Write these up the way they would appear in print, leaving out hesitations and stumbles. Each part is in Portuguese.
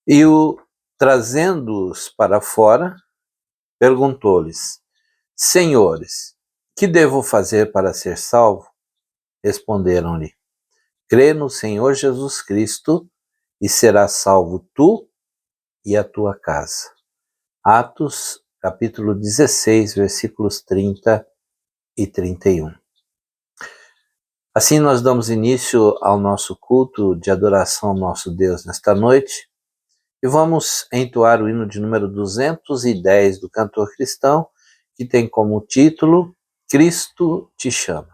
E trazendo-os para fora, perguntou-lhes: Senhores, que devo fazer para ser salvo? Responderam-lhe: Crê no Senhor Jesus Cristo e serás salvo tu e a tua casa. Atos, capítulo 16, versículos 30 e 31. Assim nós damos início ao nosso culto de adoração ao nosso Deus nesta noite e vamos entoar o hino de número 210 do cantor cristão, que tem como título Cristo te chama.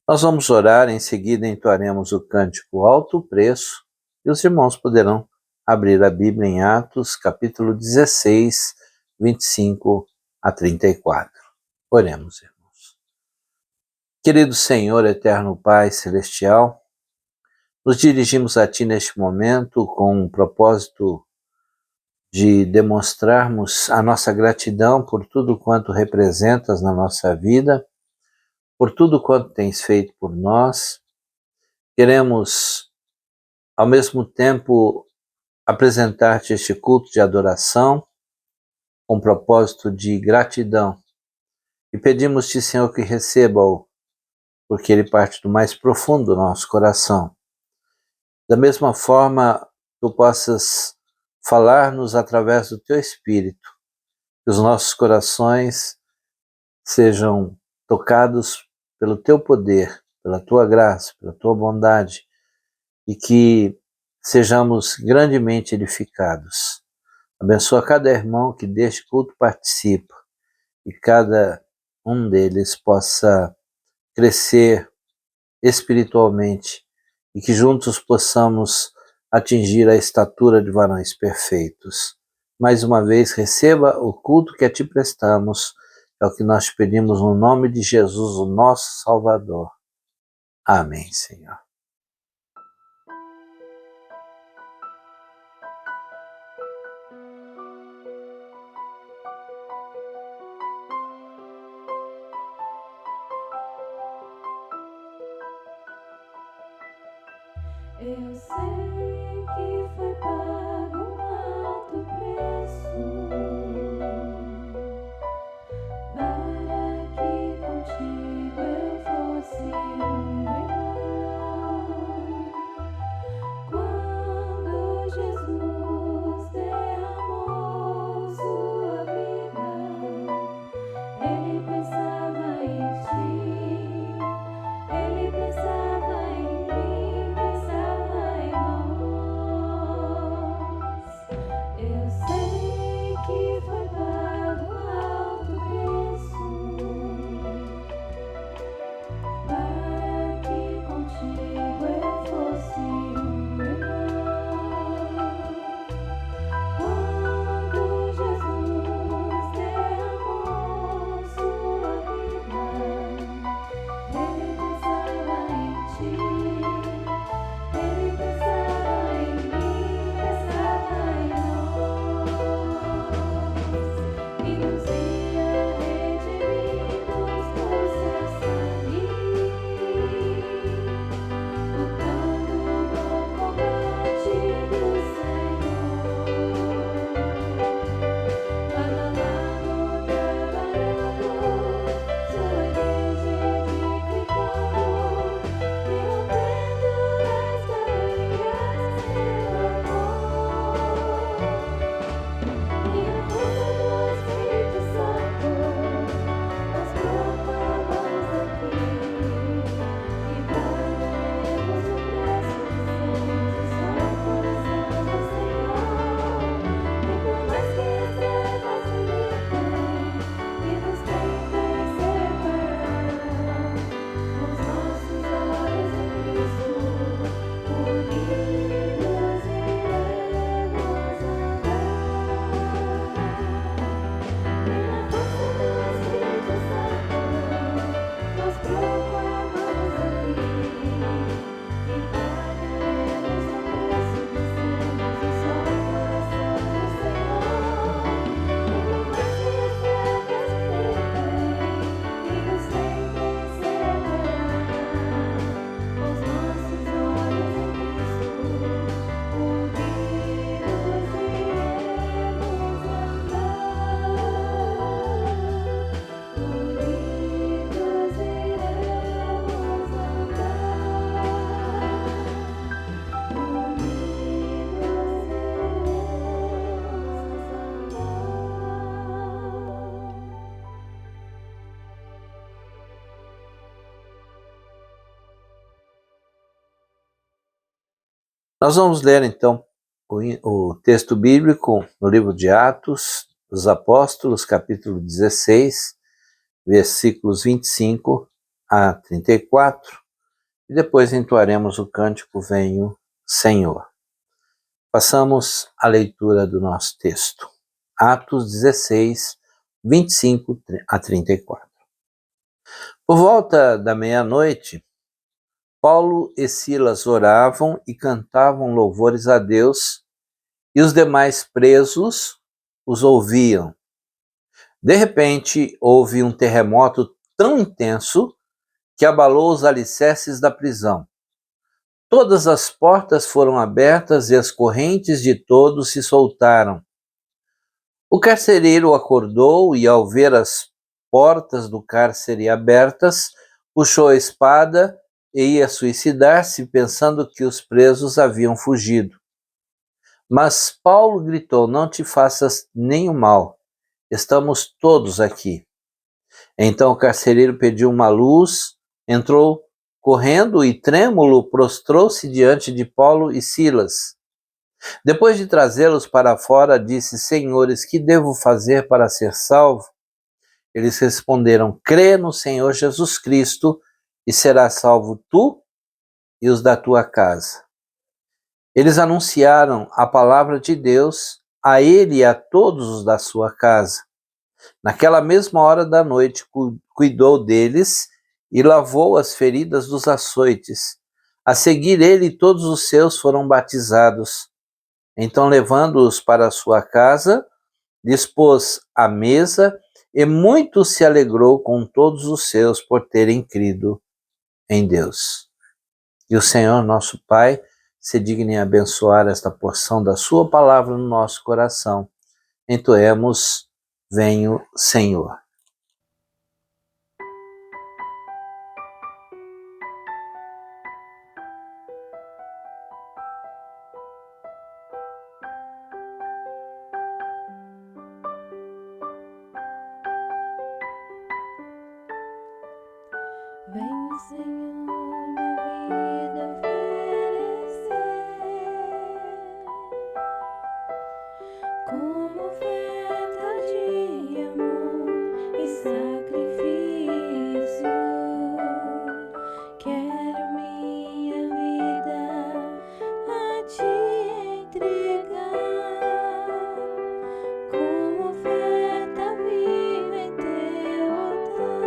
Nós vamos orar, em seguida entoaremos o cântico Alto Preço, e os irmãos poderão abrir a Bíblia em Atos, capítulo 16, 25 a 34. Oremos, irmãos. Querido Senhor, eterno Pai celestial, nos dirigimos a Ti neste momento com o propósito de demonstrarmos a nossa gratidão por tudo quanto representas na nossa vida, por tudo quanto tens feito por nós. Queremos, ao mesmo tempo, apresentar-te este culto de adoração com propósito de gratidão. E pedimos-te, Senhor, que receba-o, porque ele parte do mais profundo do nosso coração. Da mesma forma, tu possas falar-nos através do teu Espírito, que os nossos corações sejam tocados pelo teu poder, pela tua graça, pela tua bondade, e que sejamos grandemente edificados. Abençoa cada irmão que deste culto participa, e cada um deles possa crescer espiritualmente, e que juntos possamos atingir a estatura de varões perfeitos. Mais uma vez, receba o culto que a Ti prestamos, é o que nós te pedimos no nome de Jesus, o nosso Salvador. Amém, Senhor. Eu sei que foi pago um alto preço para que contigo eu fosse um irmão. Quando Jesus derramou sua vida, Ele pensava em ti, Ele pensava em mim, pensava em nós. Eu sei que foi pago alto preço para que contigo eu fosse um irmão. Quando Jesus derramou sua vida, Ele pensava em ti, Ele pensava em mim, pensava em nós, e nos via redimidos por seu sangue, lutando o bom combate do Senhor. Lado a lado, trabalhando, sua igreja edificando, e rompendo as barreiras pelo amor. E na força do Espírito Santo, nós proclamamos aqui que pagaremos o preço de sermos o coração do Senhor. E por mais que as trevas militem e nos tentem separar, com os nossos olhos em Cristo, unidos iremos andar. E na força do Espírito Santo, nós proclamamos aqui que pagaremos o preço de sermos um só coração do Senhor. E por mais que as trevas militem e nos tentem separar, com os nossos olhos em Cristo, unidos iremos andar. Unidos iremos andar. Nós vamos ler então o texto bíblico no livro de Atos dos Apóstolos, capítulo 16, versículos 25 a 34, e depois entoaremos o cântico Venho, Senhor. Passamos à leitura do nosso texto. Atos 16, 25 a 34. Por volta da meia-noite, Paulo e Silas oravam e cantavam louvores a Deus, e os demais presos os ouviam. De repente, houve um terremoto tão intenso que abalou os alicerces da prisão. Todas as portas foram abertas e as correntes de todos se soltaram. O carcereiro acordou e, ao ver as portas do cárcere abertas, puxou a espada e ia suicidar-se, pensando que os presos haviam fugido. Mas Paulo gritou: "Não te faças nenhum mal, estamos todos aqui." Então o carcereiro pediu uma luz, entrou correndo e, trêmulo, prostrou-se diante de Paulo e Silas. Depois de trazê-los para fora, disse: "Senhores, que devo fazer para ser salvo?" Eles responderam: "Crê no Senhor Jesus Cristo e serás salvo tu e os da tua casa." Eles anunciaram a palavra de Deus a ele e a todos os da sua casa. Naquela mesma hora da noite, cuidou deles e lavou as feridas dos açoites. A seguir, ele e todos os seus foram batizados. Então, levando-os para a sua casa, dispôs a mesa e muito se alegrou com todos os seus por terem crido em Deus. E o Senhor, nosso Pai, se digne em abençoar esta porção da sua palavra no nosso coração. Entoemos: Venho, Senhor. Vem, Senhor, minha vida oferecer como oferta de amor e sacrifício. Quero minha vida a ti entregar, como oferta viva em teu altar.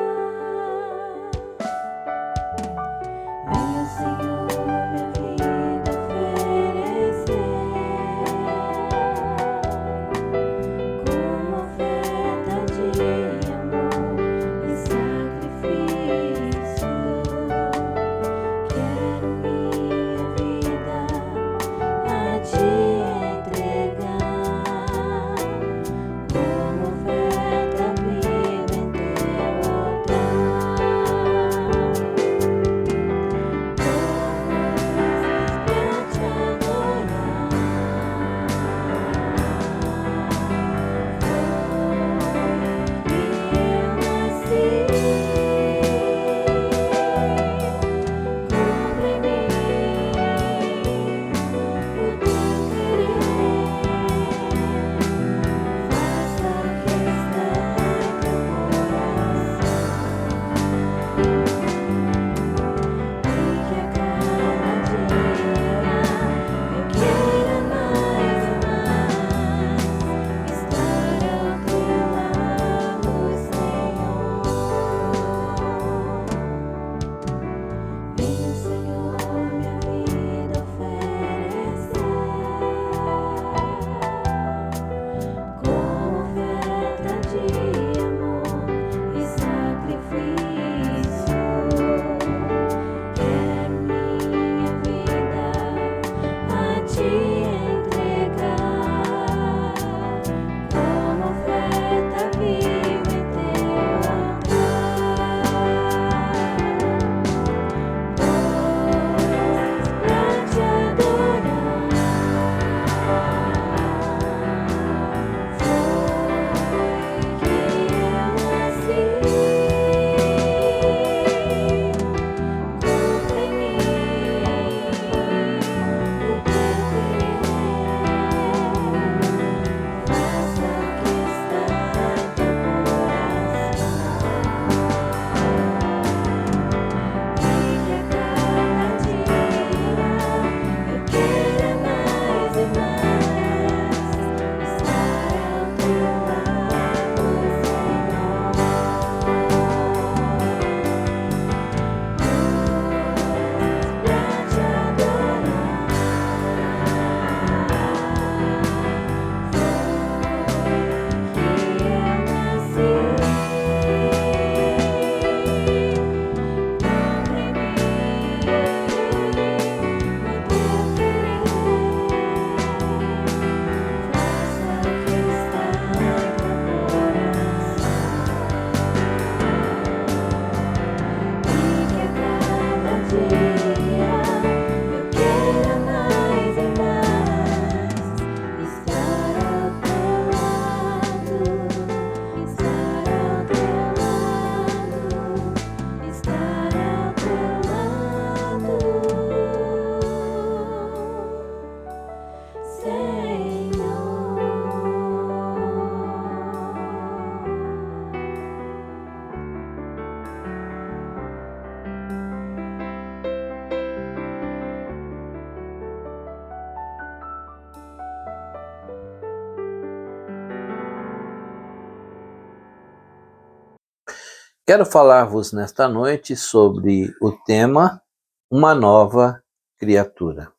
Quero falar-vos nesta noite sobre o tema Uma Nova Criatura.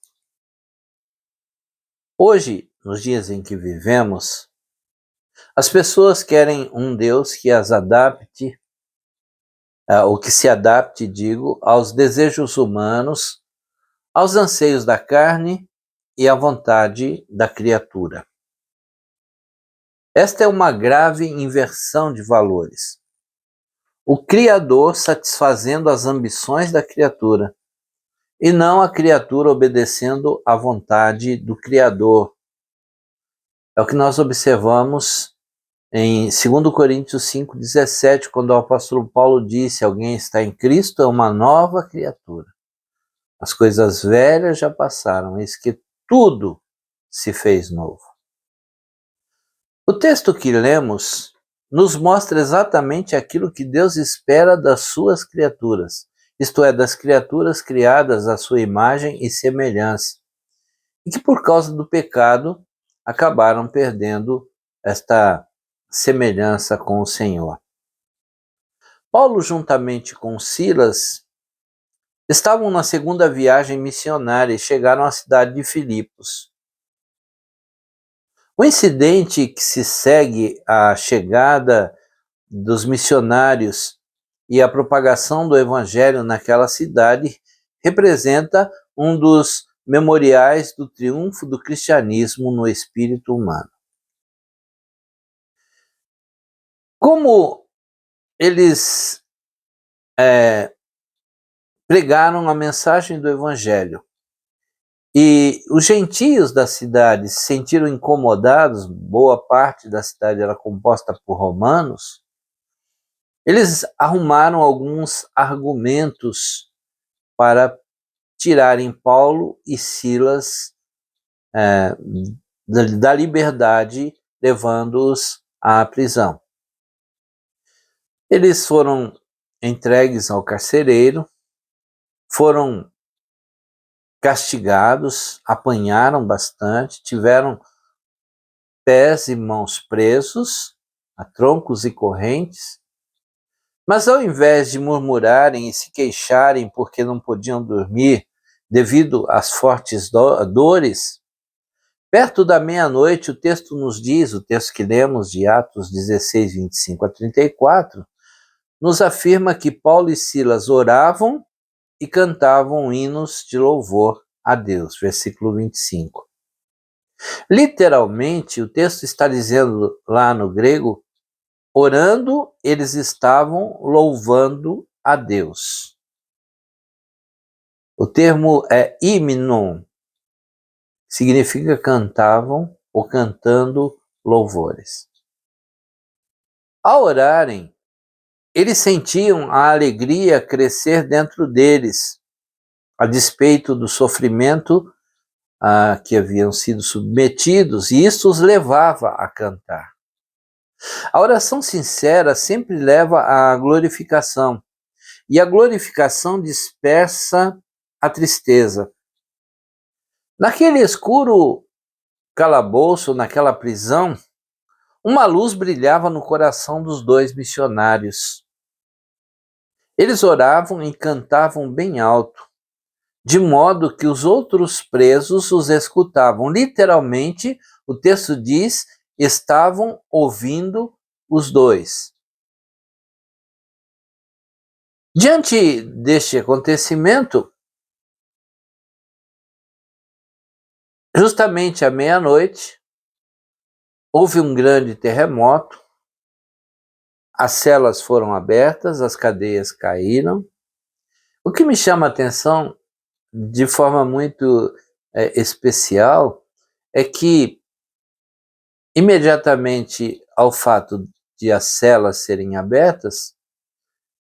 Hoje, nos dias em que vivemos, as pessoas querem um Deus que as adapte, ou que se adapte, aos desejos humanos, aos anseios da carne e à vontade da criatura. Esta é uma grave inversão de valores. O Criador satisfazendo as ambições da criatura, e não a criatura obedecendo à vontade do Criador. É o que nós observamos em 2 Coríntios 5,17, quando o apóstolo Paulo disse: alguém está em Cristo, é uma nova criatura. As coisas velhas já passaram, eis que tudo se fez novo. O texto que lemos nos mostra exatamente aquilo que Deus espera das suas criaturas, isto é, das criaturas criadas à sua imagem e semelhança, e que por causa do pecado acabaram perdendo esta semelhança com o Senhor. Paulo, juntamente com Silas, estavam na segunda viagem missionária e chegaram à cidade de Filipos. O incidente que se segue à chegada dos missionários e a propagação do evangelho naquela cidade representa um dos memoriais do triunfo do cristianismo no espírito humano. Como eles pregaram a mensagem do evangelho e os gentios da cidade se sentiram incomodados, boa parte da cidade era composta por romanos, eles arrumaram alguns argumentos para tirarem Paulo e Silas da liberdade, levando-os à prisão. Eles foram entregues ao carcereiro, foram castigados, apanharam bastante, tiveram pés e mãos presos a troncos e correntes, mas ao invés de murmurarem e se queixarem porque não podiam dormir devido às fortes dores, perto da meia-noite, o texto nos diz, o texto que lemos de Atos 16, 25 a 34, nos afirma que Paulo e Silas oravam e cantavam hinos de louvor a Deus, versículo 25. Literalmente, o texto está dizendo lá no grego, orando, eles estavam louvando a Deus. O termo é himnon, significa cantavam ou cantando louvores. Ao orarem, eles sentiam a alegria crescer dentro deles, a despeito do sofrimento a que haviam sido submetidos, e isso os levava a cantar. A oração sincera sempre leva à glorificação, e a glorificação dispersa a tristeza. Naquele escuro calabouço, naquela prisão, uma luz brilhava no coração dos dois missionários. Eles oravam e cantavam bem alto, de modo que os outros presos os escutavam. Literalmente, o texto diz, estavam ouvindo os dois. Diante deste acontecimento, justamente à meia-noite, houve um grande terremoto, as celas foram abertas, as cadeias caíram. O que me chama a atenção de forma muito especial é que, imediatamente ao fato de as celas serem abertas,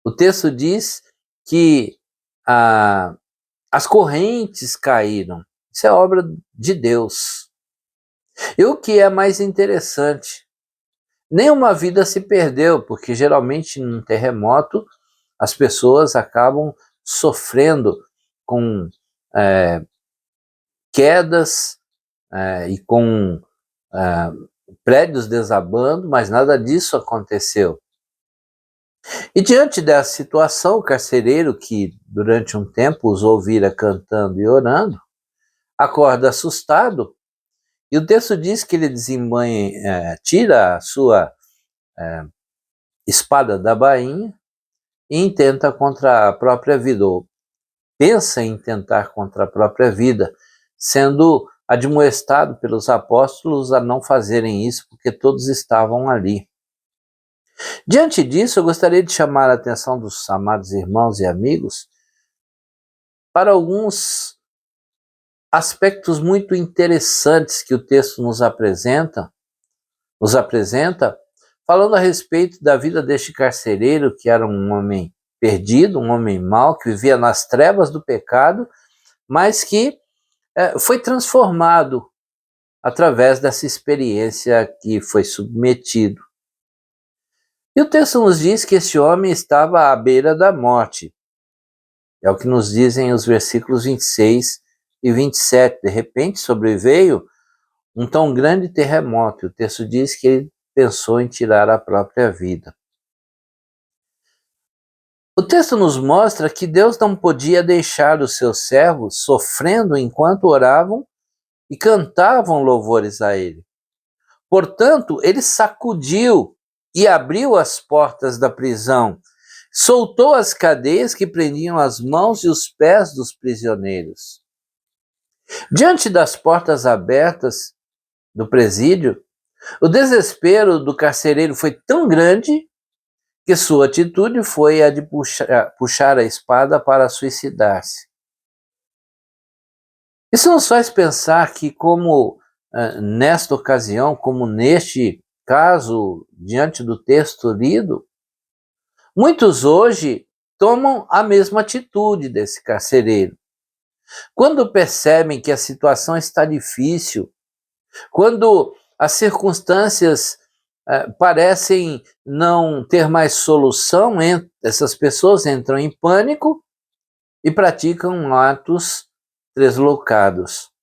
o texto diz que as correntes caíram. Isso é obra de Deus. E o que é mais interessante, nenhuma vida se perdeu, porque geralmente num terremoto as pessoas acabam sofrendo com quedas e com prédios desabando, mas nada disso aconteceu. E diante dessa situação, o carcereiro, que durante um tempo os ouvira cantando e orando, acorda assustado, e o texto diz que ele tira a sua espada da bainha e intenta contra a própria vida, ou pensa em tentar contra a própria vida, sendo admoestado pelos apóstolos a não fazerem isso, porque todos estavam ali. Diante disso, eu gostaria de chamar a atenção dos amados irmãos e amigos para alguns aspectos muito interessantes que o texto nos apresenta, falando a respeito da vida deste carcereiro, que era um homem perdido, um homem mau, que vivia nas trevas do pecado, mas que foi transformado através dessa experiência que foi submetido. E o texto nos diz que esse homem estava à beira da morte. É o que nos dizem os versículos 26 e 27. De repente sobreveio um tão grande terremoto. E o texto diz que ele pensou em tirar a própria vida. O texto nos mostra que Deus não podia deixar os seus servos sofrendo enquanto oravam e cantavam louvores a ele. Portanto, ele sacudiu e abriu as portas da prisão, soltou as cadeias que prendiam as mãos e os pés dos prisioneiros. Diante das portas abertas do presídio, o desespero do carcereiro foi tão grande que sua atitude foi a de puxar a espada para suicidar-se. Isso nos faz pensar que, como nesta ocasião, como neste caso, diante do texto lido, muitos hoje tomam a mesma atitude desse carcereiro. Quando percebem que a situação está difícil, quando as circunstâncias parecem não ter mais solução, essas pessoas entram em pânico e praticam atos deslocados.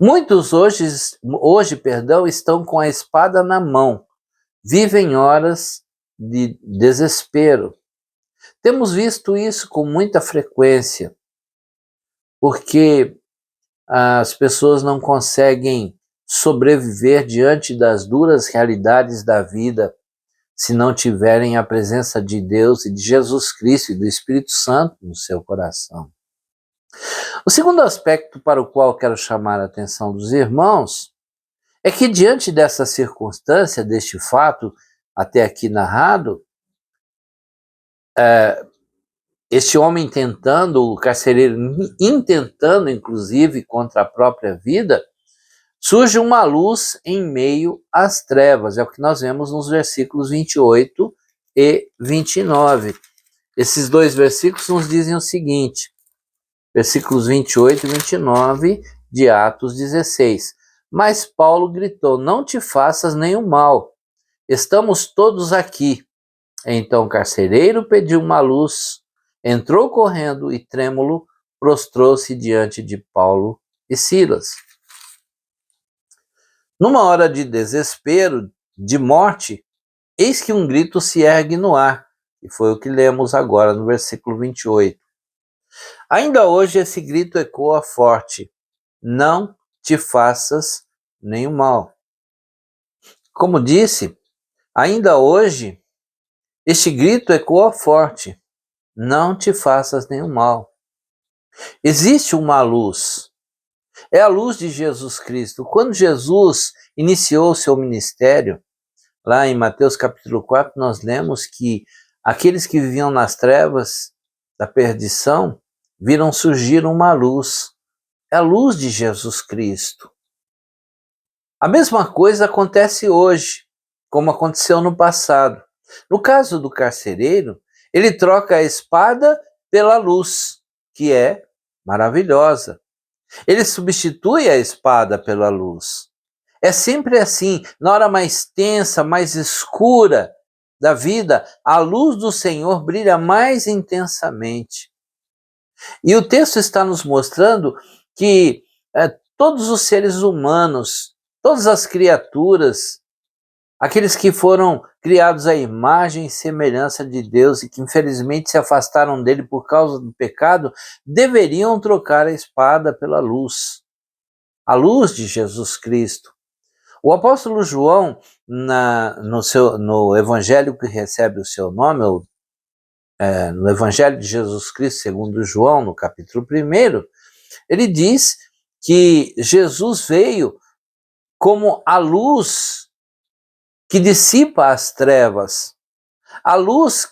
Muitos hoje estão com a espada na mão, vivem horas de desespero. Temos visto isso com muita frequência, porque as pessoas não conseguem sobreviver diante das duras realidades da vida se não tiverem a presença de Deus e de Jesus Cristo e do Espírito Santo no seu coração. O segundo aspecto para o qual quero chamar a atenção dos irmãos é que, diante dessa circunstância, deste fato até aqui narrado, este homem o carcereiro intentando, inclusive, contra a própria vida, surge uma luz em meio às trevas. É o que nós vemos nos versículos 28 e 29. Esses dois versículos nos dizem o seguinte, versículos 28 e 29 de Atos 16. Mas Paulo gritou: não te faças nenhum mal, estamos todos aqui. Então o carcereiro pediu uma luz, entrou correndo e, trêmulo, prostrou-se diante de Paulo e Silas. Numa hora de desespero, de morte, eis que um grito se ergue no ar, e foi o que lemos agora no versículo 28. Ainda hoje esse grito ecoa forte: não te faças nenhum mal. Como disse, ainda hoje este grito ecoa forte: não te faças nenhum mal. Existe uma luz, é a luz de Jesus Cristo. Quando Jesus iniciou o seu ministério, lá em Mateus capítulo 4, nós lemos que aqueles que viviam nas trevas da perdição viram surgir uma luz. É a luz de Jesus Cristo. A mesma coisa acontece hoje, como aconteceu no passado. No caso do carcereiro, ele troca a espada pela luz, que é maravilhosa. Ele substitui a espada pela luz. É sempre assim, na hora mais tensa, mais escura da vida, a luz do Senhor brilha mais intensamente. E o texto está nos mostrando que todos os seres humanos, todas as criaturas, Aqueles que foram criados à imagem e semelhança de Deus e que infelizmente se afastaram dele por causa do pecado, deveriam trocar a espada pela luz, a luz de Jesus Cristo. O apóstolo João, no evangelho que recebe o seu nome, no evangelho de Jesus Cristo segundo João, no capítulo 1, ele diz que Jesus veio como a luz que dissipa as trevas, a luz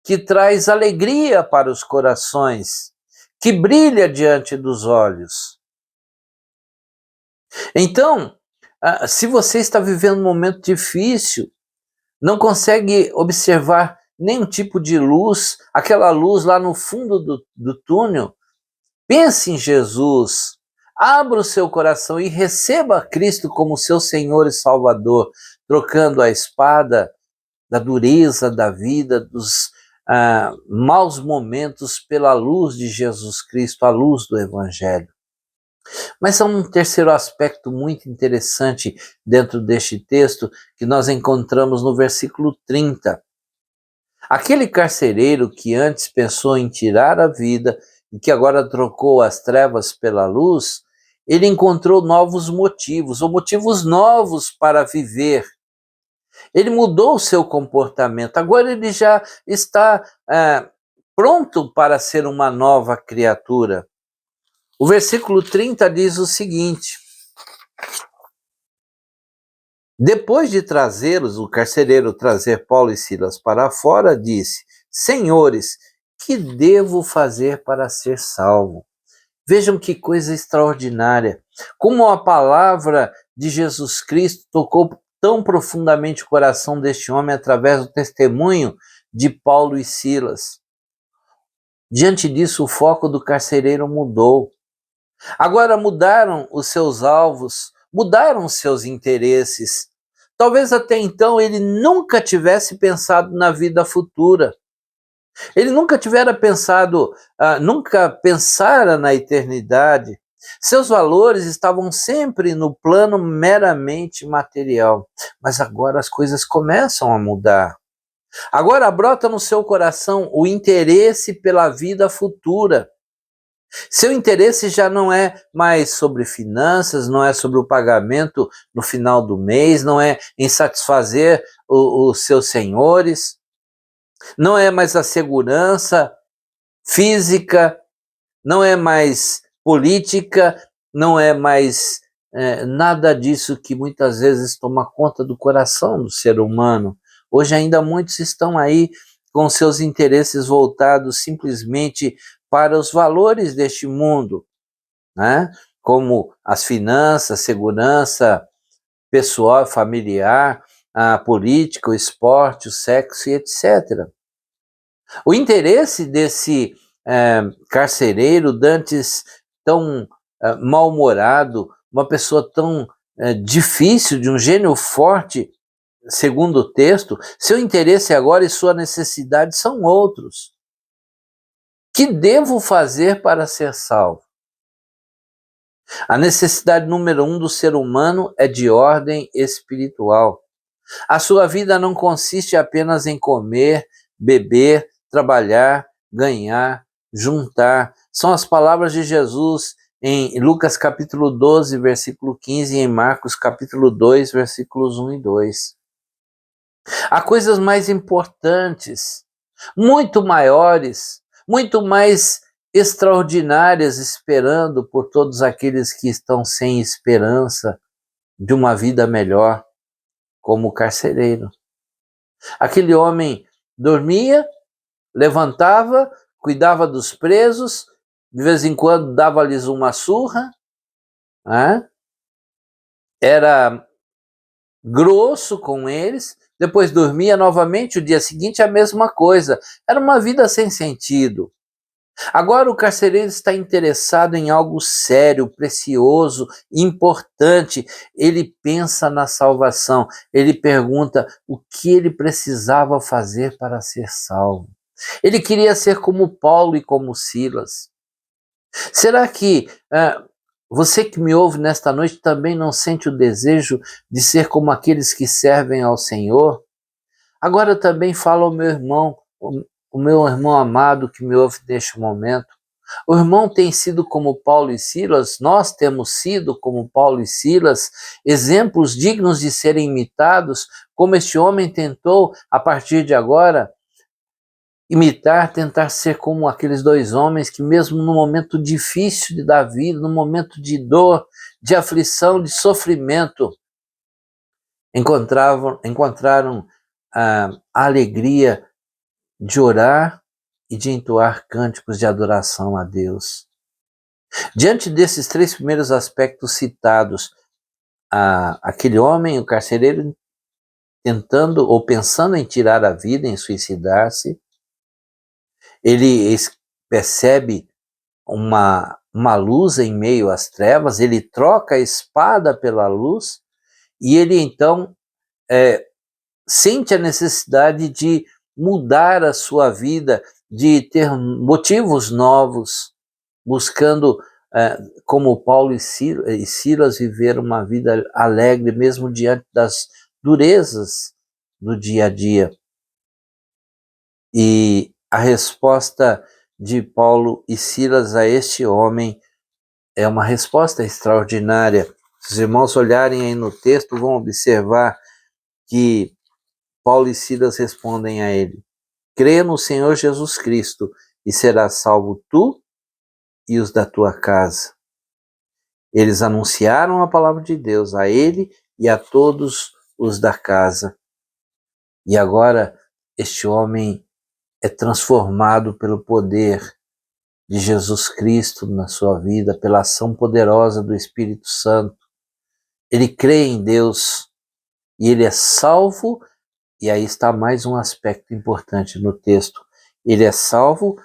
que traz alegria para os corações, que brilha diante dos olhos. Então, se você está vivendo um momento difícil, não consegue observar nenhum tipo de luz, aquela luz lá no fundo do túnel, pense em Jesus, abra o seu coração e receba Cristo como seu Senhor e Salvador, trocando a espada da dureza da vida, dos maus momentos pela luz de Jesus Cristo, a luz do Evangelho. Mas há um terceiro aspecto muito interessante dentro deste texto que nós encontramos no versículo 30. Aquele carcereiro que antes pensou em tirar a vida e que agora trocou as trevas pela luz, ele encontrou novos motivos, ou motivos novos para viver. Ele mudou o seu comportamento, agora ele já está pronto para ser uma nova criatura. O versículo 30 diz o seguinte: depois de trazê-los, o carcereiro trazer Paulo e Silas para fora, disse: Senhores, que devo fazer para ser salvo? Vejam que coisa extraordinária, como a palavra de Jesus Cristo tocou tão profundamente o coração deste homem através do testemunho de Paulo e Silas. Diante disso, o foco do carcereiro mudou. Agora mudaram os seus alvos, mudaram os seus interesses. Talvez até então ele nunca tivesse pensado na vida futura. Ele nunca tivera pensado, nunca pensara na eternidade. Seus valores estavam sempre no plano meramente material. Mas agora as coisas começam a mudar. Agora brota no seu coração o interesse pela vida futura. Seu interesse já não é mais sobre finanças, não é sobre o pagamento no final do mês, não é em satisfazer os seus senhores, não é mais a segurança física, não é mais política, não é mais nada disso que muitas vezes toma conta do coração do ser humano. Hoje ainda muitos estão aí com seus interesses voltados simplesmente para os valores deste mundo, né? Como as finanças, segurança pessoal, familiar, a política, o esporte, o sexo e etc. O interesse desse carcereiro, dantes tão mal-humorado, uma pessoa tão difícil, de um gênio forte, segundo o texto, seu interesse agora e sua necessidade são outros. Que devo fazer para ser salvo? A necessidade número 1 do ser humano é de ordem espiritual. A sua vida não consiste apenas em comer, beber, trabalhar, ganhar, juntar. São as palavras de Jesus em Lucas capítulo 12, versículo 15 e em Marcos capítulo 2, versículos 1 e 2. Há coisas mais importantes, muito maiores, muito mais extraordinárias esperando por todos aqueles que estão sem esperança de uma vida melhor, como o carcereiro. Aquele homem dormia, levantava, cuidava dos presos, de vez em quando dava-lhes uma surra, né? Era grosso com eles, depois dormia novamente, o dia seguinte a mesma coisa. Era uma vida sem sentido. Agora o carcereiro está interessado em algo sério, precioso, importante. Ele pensa na salvação. Ele pergunta o que ele precisava fazer para ser salvo. Ele queria ser como Paulo e como Silas. Será que Você que me ouve nesta noite também não sente o desejo de ser como aqueles que servem ao Senhor? Agora também fala ao meu irmão, o meu irmão amado que me ouve neste momento. O irmão tem sido como Paulo e Silas, nós temos sido como Paulo e Silas, exemplos dignos de serem imitados, como este homem tentou, a partir de agora, imitar, tentar ser como aqueles dois homens que mesmo no momento difícil da vida, no momento de dor, de aflição, de sofrimento, encontraram a alegria de orar e de entoar cânticos de adoração a Deus. Diante desses três primeiros aspectos citados, aquele homem, o carcereiro, tentando ou pensando em tirar a vida, em suicidar-se, ele percebe uma luz em meio às trevas, ele troca a espada pela luz e ele então sente a necessidade de mudar a sua vida, de ter motivos novos, buscando, como Paulo e Silas, viver uma vida alegre, mesmo diante das durezas do dia a dia. E a resposta de Paulo e Silas a este homem é uma resposta extraordinária. Se os irmãos olharem aí no texto, vão observar que Paulo e Silas respondem a ele: crê no Senhor Jesus Cristo e serás salvo tu e os da tua casa. Eles anunciaram a palavra de Deus a ele e a todos os da casa. E agora este homem é transformado pelo poder de Jesus Cristo na sua vida, pela ação poderosa do Espírito Santo. Ele crê em Deus e ele é salvo, e aí está mais um aspecto importante no texto. Ele é salvo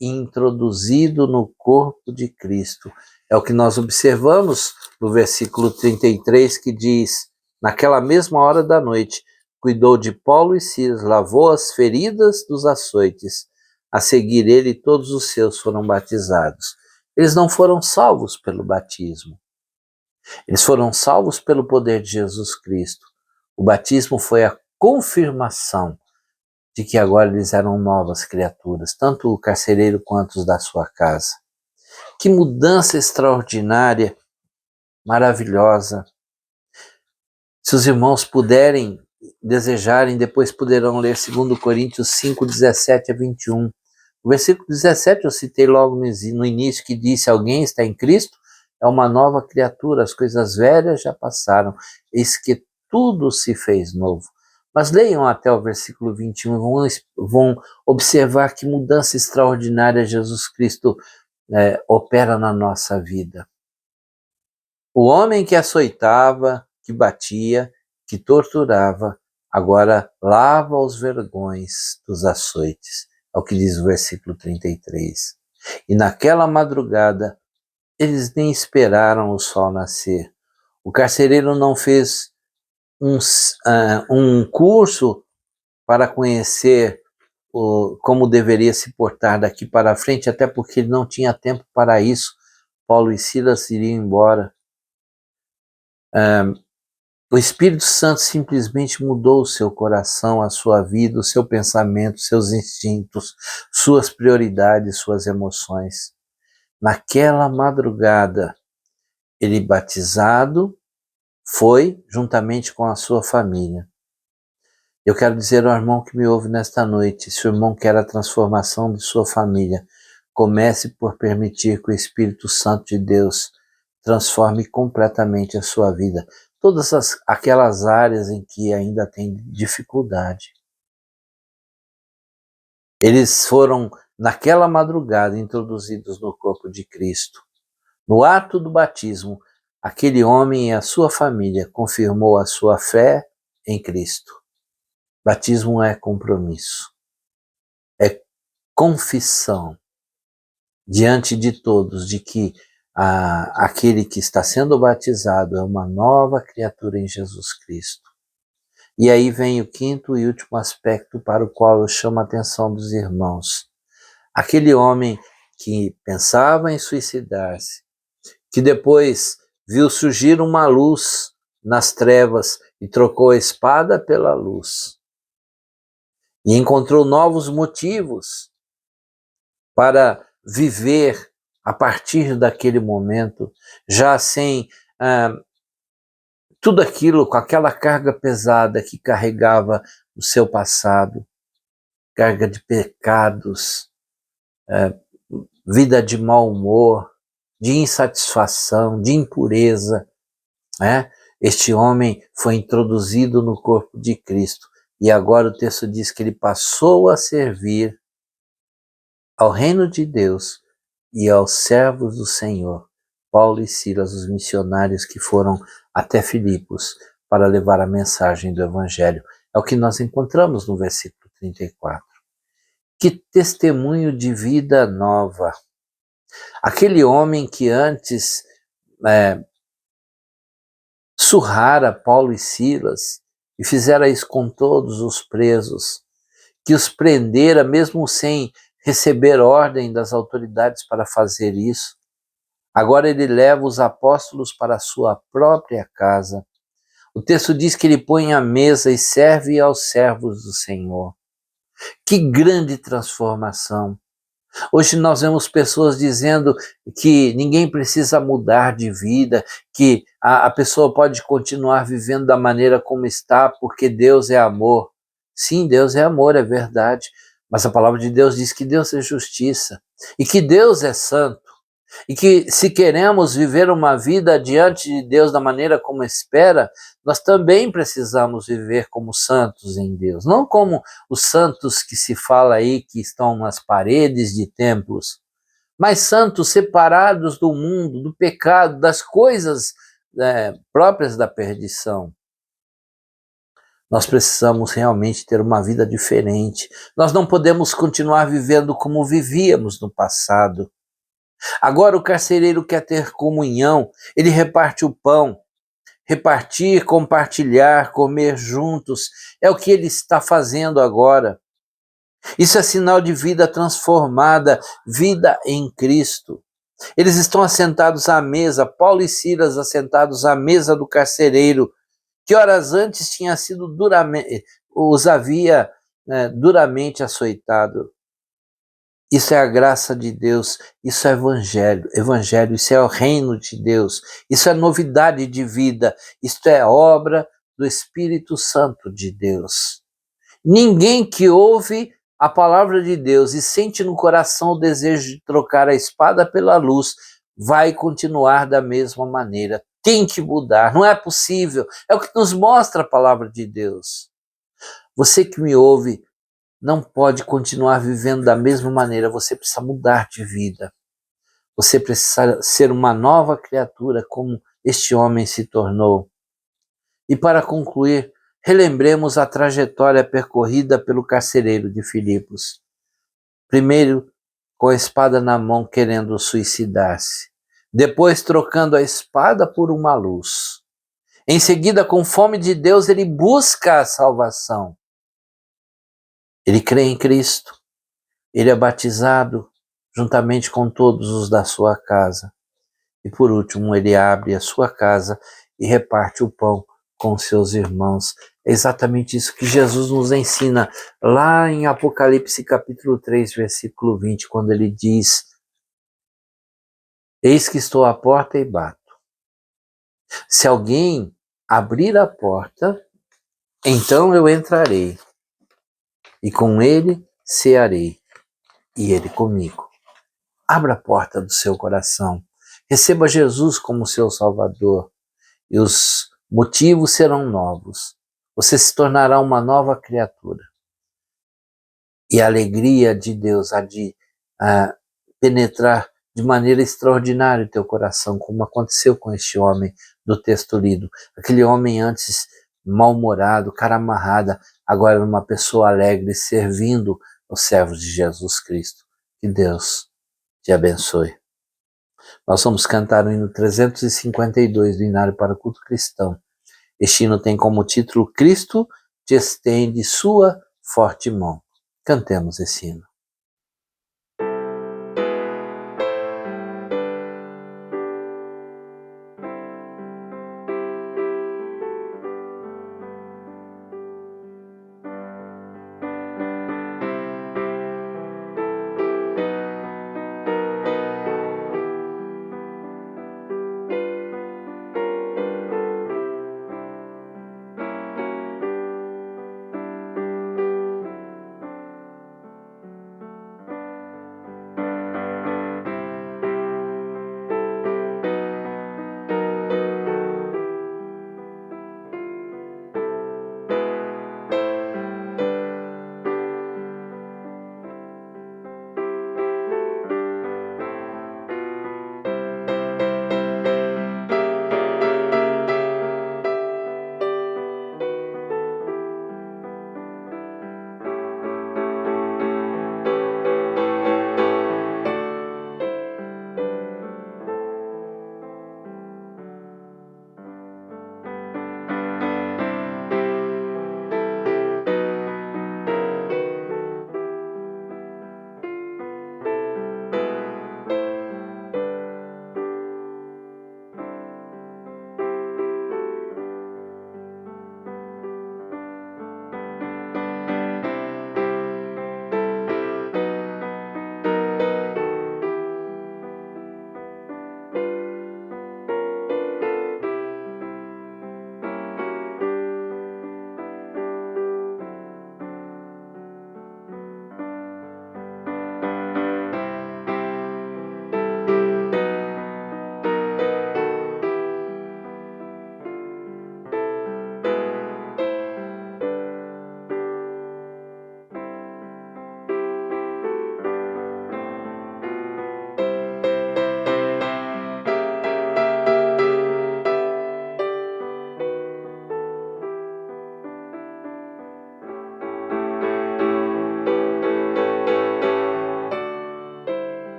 e introduzido no corpo de Cristo. É o que nós observamos no versículo 33, que diz: naquela mesma hora da noite, cuidou de Paulo e Silas, lavou as feridas dos açoites. A seguir ele e todos os seus foram batizados. Eles não foram salvos pelo batismo. Eles foram salvos pelo poder de Jesus Cristo. O batismo foi a confirmação de que agora eles eram novas criaturas, tanto o carcereiro quanto os da sua casa. Que mudança extraordinária, maravilhosa. Se os irmãos puderem, desejarem, depois poderão ler 2 Coríntios 5, 17 a 21. O versículo 17 eu citei logo no início, que disse: alguém está em Cristo, é uma nova criatura, as coisas velhas já passaram, eis que tudo se fez novo. Mas leiam até o versículo 21 e vão observar que mudança extraordinária Jesus Cristo opera na nossa vida. O homem que açoitava, que batia, que torturava, agora lava os vergões dos açoites. É o que diz o versículo 33. E naquela madrugada, eles nem esperaram o sol nascer. O carcereiro não fez um curso para conhecer como deveria se portar daqui para frente, até porque ele não tinha tempo para isso. Paulo e Silas iriam embora. O Espírito Santo simplesmente mudou o seu coração, a sua vida, o seu pensamento, seus instintos, suas prioridades, suas emoções. Naquela madrugada, ele, batizado, foi juntamente com a sua família. Eu quero dizer ao irmão que me ouve nesta noite: se o irmão quer a transformação de sua família, comece por permitir que o Espírito Santo de Deus transforme completamente a sua vida. Todas aquelas áreas em que ainda tem dificuldade. Eles foram, naquela madrugada, introduzidos no corpo de Cristo. No ato do batismo, aquele homem e a sua família confirmou a sua fé em Cristo. Batismo é compromisso, é confissão diante de todos de que aquele que está sendo batizado é uma nova criatura em Jesus Cristo. E aí vem o quinto e último aspecto para o qual eu chamo a atenção dos irmãos. Aquele homem que pensava em suicidar-se, que depois viu surgir uma luz nas trevas e trocou a espada pela luz. E encontrou novos motivos para viver a partir daquele momento, já sem tudo aquilo, com aquela carga pesada que carregava o seu passado, carga de pecados, vida de mau humor, de insatisfação, de impureza, né? Este homem foi introduzido no corpo de Cristo e agora o texto diz que ele passou a servir ao reino de Deus e aos servos do Senhor, Paulo e Silas, os missionários que foram até Filipos para levar a mensagem do Evangelho. É o que nós encontramos no versículo 34. Que testemunho de vida nova! Aquele homem que antes surrara Paulo e Silas e fizera isso com todos os presos, que os prendera mesmo sem receber ordem das autoridades para fazer isso. Agora ele leva os apóstolos para a sua própria casa. O texto diz que ele põe a mesa e serve aos servos do Senhor. Que grande transformação! Hoje nós vemos pessoas dizendo que ninguém precisa mudar de vida, que a pessoa pode continuar vivendo da maneira como está, porque Deus é amor. Sim, Deus é amor, é verdade, mas a palavra de Deus diz que Deus é justiça e que Deus é santo. E que se queremos viver uma vida diante de Deus da maneira como espera, nós também precisamos viver como santos em Deus. Não como os santos que se fala aí, que estão nas paredes de templos, mas santos separados do mundo, do pecado, das coisas próprias da perdição. Nós precisamos realmente ter uma vida diferente. Nós não podemos continuar vivendo como vivíamos no passado. Agora o carcereiro quer ter comunhão, ele reparte o pão. Repartir, compartilhar, comer juntos, é o que ele está fazendo agora. Isso é sinal de vida transformada, vida em Cristo. Eles estão assentados à mesa, Paulo e Silas assentados à mesa do carcereiro, que horas antes tinha sido os havia duramente açoitado. Isso é a graça de Deus, isso é evangelho, isso é o reino de Deus, isso é novidade de vida, isto é obra do Espírito Santo de Deus. Ninguém que ouve a palavra de Deus e sente no coração o desejo de trocar a espada pela luz, vai continuar da mesma maneira. Tem que mudar, não é possível. É o que nos mostra a palavra de Deus. Você que me ouve, não pode continuar vivendo da mesma maneira, você precisa mudar de vida. Você precisa ser uma nova criatura, como este homem se tornou. E para concluir, relembremos a trajetória percorrida pelo carcereiro de Filipos. Primeiro, com a espada na mão, querendo suicidar-se. Depois, trocando a espada por uma luz. Em seguida, com fome de Deus, ele busca a salvação. Ele crê em Cristo, ele é batizado juntamente com todos os da sua casa. E por último, ele abre a sua casa e reparte o pão com seus irmãos. É exatamente isso que Jesus nos ensina lá em Apocalipse capítulo 3, versículo 20, quando ele diz: eis que estou à porta e bato. Se alguém abrir a porta, então eu entrarei e com ele cearei e ele comigo. Abra a porta do seu coração. Receba Jesus como seu Salvador e os motivos serão novos. Você se tornará uma nova criatura. E a alegria de Deus há de penetrar de maneira extraordinária o teu coração, como aconteceu com este homem do texto lido. Aquele homem antes mal-humorado, cara amarrada, agora era uma pessoa alegre, servindo os servos de Jesus Cristo. Que Deus te abençoe. Nós vamos cantar o hino 352 do Inário para o Culto Cristão. Este hino tem como título: Cristo te estende sua forte mão. Cantemos esse hino.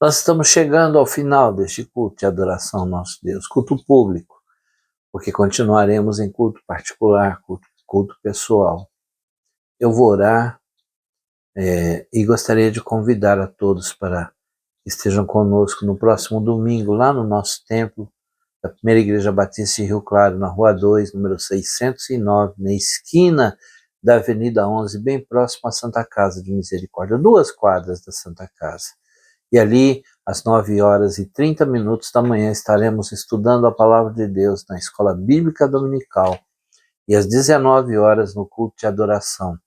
Nós estamos chegando ao final deste culto de adoração ao nosso Deus, culto público, porque continuaremos em culto particular, culto pessoal. Eu vou orar e gostaria de convidar a todos para que estejam conosco no próximo domingo, lá no nosso templo, da Primeira Igreja Batista de Rio Claro, na Rua 2, número 609, na esquina da Avenida 11, bem próximo à Santa Casa de Misericórdia, 2 quadras da Santa Casa. E ali, às 9h30 da manhã, estaremos estudando a Palavra de Deus na Escola Bíblica Dominical. E às 19 horas, no culto de adoração,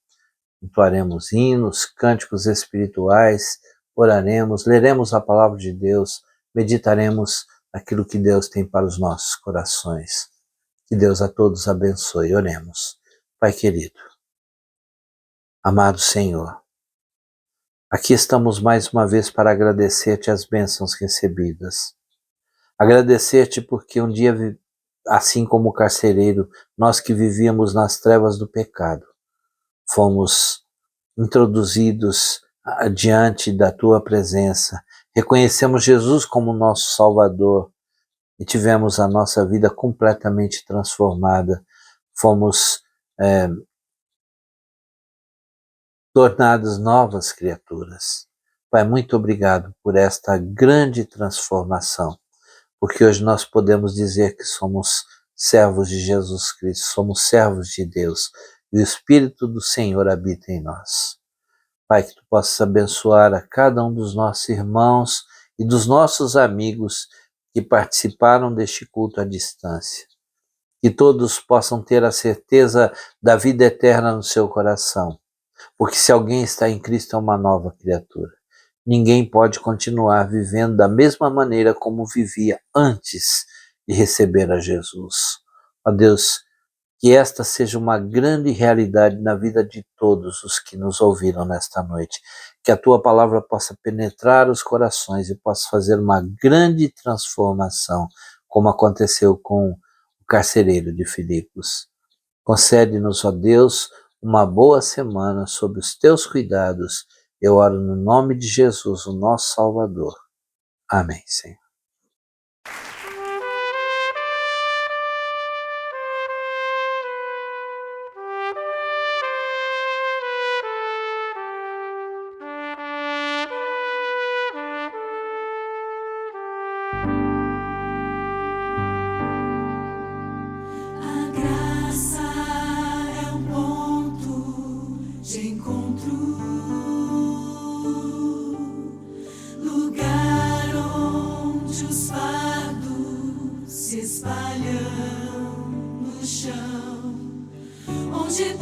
entoaremos hinos, cânticos espirituais, oraremos, leremos a Palavra de Deus, meditaremos aquilo que Deus tem para os nossos corações. Que Deus a todos abençoe. Oremos. Pai querido, amado Senhor, aqui estamos mais uma vez para agradecer-te as bênçãos recebidas. Agradecer-te porque um dia, assim como o carcereiro, nós que vivíamos nas trevas do pecado, fomos introduzidos diante da tua presença, reconhecemos Jesus como nosso Salvador e tivemos a nossa vida completamente transformada. Fomos tornados novas criaturas. Pai, muito obrigado por esta grande transformação, porque hoje nós podemos dizer que somos servos de Jesus Cristo, somos servos de Deus, e o Espírito do Senhor habita em nós. Pai, que tu possas abençoar a cada um dos nossos irmãos e dos nossos amigos que participaram deste culto à distância. Que todos possam ter a certeza da vida eterna no seu coração. Porque se alguém está em Cristo é uma nova criatura. Ninguém pode continuar vivendo da mesma maneira como vivia antes de receber a Jesus. Ó Deus, que esta seja uma grande realidade na vida de todos os que nos ouviram nesta noite. Que a tua palavra possa penetrar os corações e possa fazer uma grande transformação, como aconteceu com o carcereiro de Filipos. Concede-nos, ó Deus, uma boa semana sob os teus cuidados. Eu oro no nome de Jesus, o nosso Salvador. Amém, Senhor. A graça é um ponto de encontro, lugar onde os fardos se espalham no chão, onde